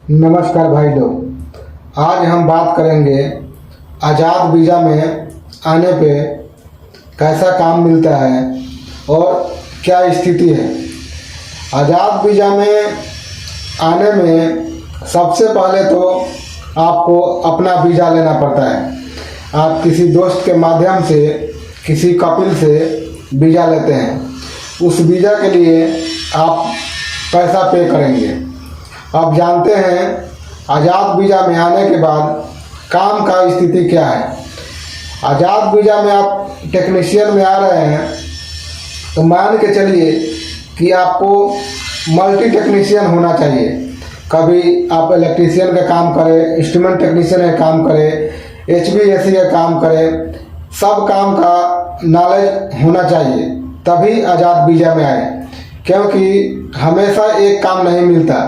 नमस्कार भाई लोग, आज हम बात करेंगे आज़ाद वीज़ा में आने पे कैसा काम मिलता है और क्या स्थिति है। आज़ाद वीज़ा में आने में सबसे पहले तो आपको अपना वीज़ा लेना पड़ता है। आप किसी दोस्त के माध्यम से, किसी कपिल से वीज़ा लेते हैं। उस वीज़ा के लिए आप पैसा पे करेंगे। अब जानते हैं आज़ाद वीज़ा में आने के बाद काम का स्थिति क्या है। आज़ाद वीज़ा में आप टेक्नीशियन में आ रहे हैं तो मान के चलिए कि आपको मल्टी टेक्नीशियन होना चाहिए। कभी आप इलेक्ट्रीशियन का काम करें, इंस्ट्रूमेंट टेक्नीशियन का काम करें, HVAC का काम करें, सब काम का नॉलेज होना चाहिए, तभी आज़ाद वीज़ा में आए। क्योंकि हमेशा एक काम नहीं मिलता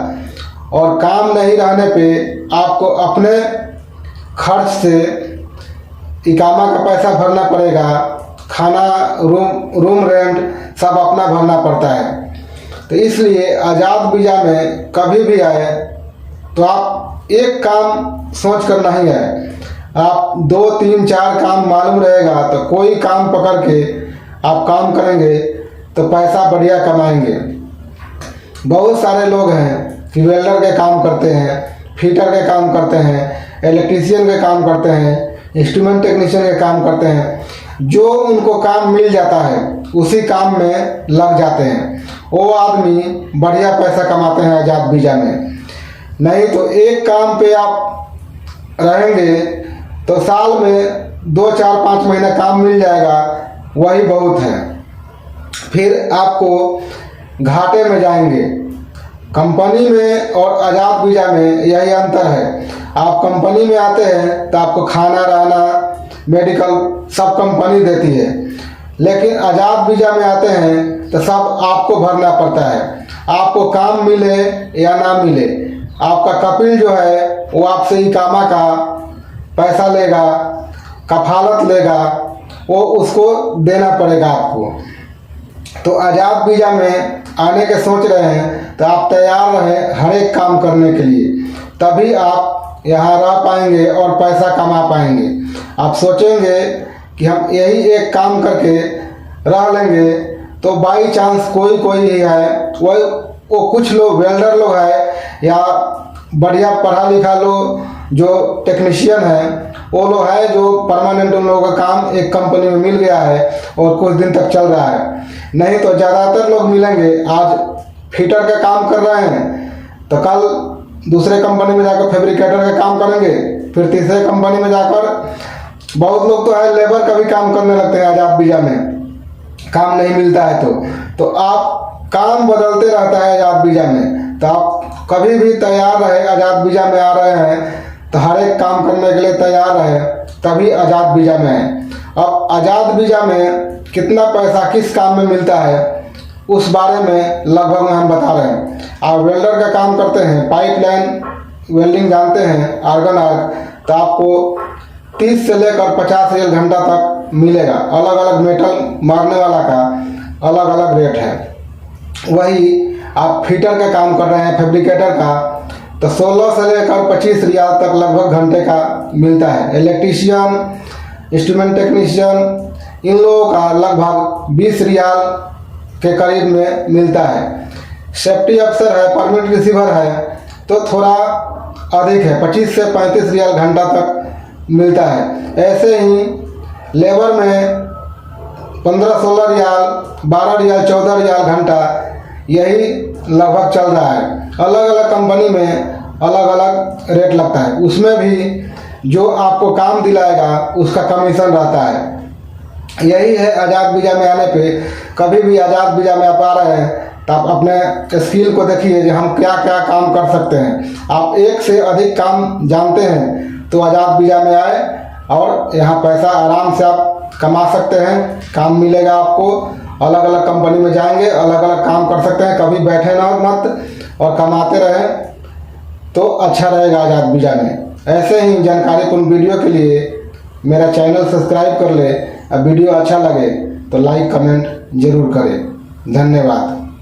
और काम नहीं रहने पे आपको अपने खर्च से इकामा का पैसा भरना पड़ेगा, खाना, रूम रेंट सब अपना भरना पड़ता है। तो इसलिए आज़ाद वीज़ा में कभी भी आए तो आप एक काम सोच कर नहीं आए। आप 2, 3, 4 काम मालूम रहेगा तो कोई काम पकड़ के आप काम करेंगे तो पैसा बढ़िया कमाएंगे। बहुत सारे लोग हैं कि वेल्डर के काम करते हैं, फिटर के काम करते हैं, इलेक्ट्रीशियन के काम करते हैं, इंस्ट्रूमेंट टेक्नीशियन के काम करते हैं। जो उनको काम मिल जाता है उसी काम में लग जाते हैं। वो आदमी बढ़िया पैसा कमाते हैं आज़ाद वीज़ा में। नहीं तो एक काम पे आप रहेंगे तो साल में 2, 4, 5 महीना काम मिल जाएगा, वही बहुत है। फिर आपको घाटे में जाएंगे। कंपनी में और आज़ाद वीज़ा में यही अंतर है। आप कंपनी में आते हैं तो आपको खाना, रहना, मेडिकल सब कंपनी देती है, लेकिन आज़ाद वीज़ा में आते हैं तो सब आपको भरना पड़ता है। आपको काम मिले या ना मिले, आपका कपिल जो है वो आपसे इकामा का पैसा लेगा, कफालत लेगा, वो उसको देना पड़ेगा आपको। तो आज़ाद वीज़ा में आने के सोच रहे हैं तो आप तैयार रहें हर एक काम करने के लिए, तभी आप यहाँ रह पाएंगे और पैसा कमा पाएंगे। आप सोचेंगे कि हम यही एक काम करके रह लेंगे तो बाई चांस कोई ही है, वो कुछ लोग वेल्डर लोग हैं या बढ़िया पढ़ा लिखा लोग जो टेक्नीशियन है, वो लोग है जो परमानेंट उन लोगों का काम एक कंपनी में मिल गया है और कुछ दिन तक चल रहा है। नहीं तो ज़्यादातर लोग मिलेंगे आज फिटर का काम कर रहे हैं तो कल दूसरे कंपनी में जाकर फैब्रिकेटर का काम करेंगे, फिर तीसरे कंपनी में जाकर बहुत लोग तो है लेबर का भी काम करने लगते हैं आज़ाद वीज़ा में, काम नहीं मिलता है तो आप काम बदलते रहता है आज़ाद वीज़ा में। तो आप कभी भी तैयार रहे, आज़ाद वीज़ा में आ रहे हैं तो हर एक काम करने के लिए तैयार रहे, तभी आज़ाद वीज़ा में आए। अब आज़ाद वीज़ा में कितना पैसा किस काम में मिलता है उस बारे में लगभग में हम बता रहे हैं। आप वेल्डर का काम करते हैं, पाइपलाइन वेल्डिंग जानते हैं, आर्गन आर्क, तो आपको 30 से लेकर 50 रियल घंटा तक मिलेगा। अलग अलग मेटल मारने वाला का अलग अलग रेट है। वही आप फिटर का काम कर रहे हैं, फैब्रिकेटर का, तो 16 से लेकर 25 रियाल तक लगभग घंटे का मिलता है। इलेक्ट्रीशियन, इंस्ट्रूमेंट टेक्नीशियन, इन लोगों का लगभग 20 रियाल के करीब में मिलता है। सेफ्टी अफसर है, परमिट रिसीवर है तो थोड़ा अधिक है, 25 से 35 रियाल घंटा तक मिलता है। ऐसे ही लेबर में 15-16 रियाल, 12 रियाल, 14 रियाल घंटा यही लगभग चल रहा है। अलग अलग कंपनी में अलग अलग रेट लगता है, उसमें भी जो आपको काम दिलाएगा उसका कमीशन रहता है। यही है आज़ाद वीज़ा में आने पे। कभी भी आज़ाद वीज़ा में आप आ रहे हैं तो आप अपने स्किल को देखिए कि हम क्या क्या काम कर सकते हैं। आप एक से अधिक काम जानते हैं तो आज़ाद वीज़ा में आए और यहाँ पैसा आराम से आप कमा सकते हैं, काम मिलेगा आपको। अलग अलग कंपनी में जाएंगे, अलग अलग काम कर सकते हैं, कभी बैठे ना मत और कमाते रहें तो अच्छा रहेगा आज़ाद वीज़ा में। ऐसे ही जानकारीपूर्ण वीडियो के लिए मेरा चैनल सब्सक्राइब कर ले। वीडियो अच्छा लगे तो लाइक कमेंट जरूर करें। धन्यवाद।